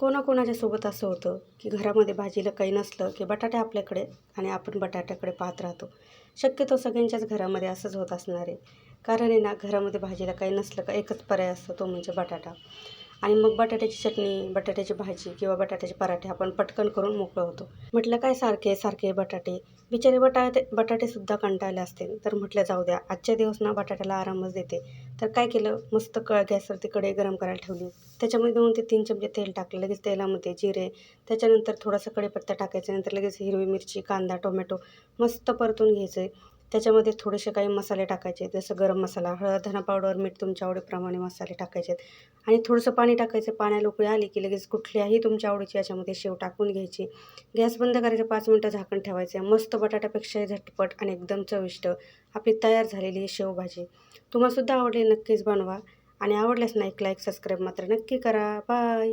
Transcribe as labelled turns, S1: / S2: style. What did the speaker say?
S1: कोणाकोणाच्या सोबत असं होतं की घरामध्ये भाजीला काही नसलं की बटाटे आपल्याकडे आणि आपण बटाट्याकडे पाहत राहतो. शक्यतो सगळ्यांच्याच घरामध्ये असंच होत असणार आहे. कारण आहे ना, घरामध्ये भाजीला काही नसलं का एकच पर्याय असतो, तो म्हणजे बटाटा. आणि मग बटाट्याची चटणी, बटाट्याची भाजी किंवा बटाट्याचे पराठे आपण पटकन करून मोकळं होतो. म्हटलं काय सारखे सारखे बटाटे, बिचारे बटाटेसुद्धा कंटाळले असतील. तर म्हटलं जाऊ द्या, आजच्या दिवस ना बटाट्याला आरामच देते. तर काय केलं, मस्त गॅसवरती कढई गरम करायला ठेवली. त्याच्यामध्ये 2 ते 3 चमचे तेल टाकलं. लगेच तेलामध्ये जिरे, त्याच्यानंतर थोडासा कढीपत्ता टाकायचा. नंतर लगेच हिरवी मिरची, कांदा, टोमॅटो मस्त परतून घ्यायचं आहे. त्याच्यामध्ये थोडेसे काही मसाले टाकायचे, जसं गरम मसाला, हळद, धना पावडर, मीठ तुमच्या आवडीप्रमाणे मसाले टाकायचे आहेत. आणि थोडंसं पाणी टाकायचं. पाण्याला उकळी आली की लगेच कुठल्याही तुमच्या आवडीची याच्यामध्ये शेव टाकून घ्यायची. गॅस बंद करायचं, 5 मिनटं झाकण ठेवायचं. मस्त बटाट्यापेक्षाही झटपट आणि एकदम चविष्ट आपली तयार झालेली शेवभाजी. तुम्हालासुद्धा आवडली, नक्कीच बनवा. आणि आवडल्यास ना एक लाईक, सबस्क्राईब मात्र नक्की करा. बाय.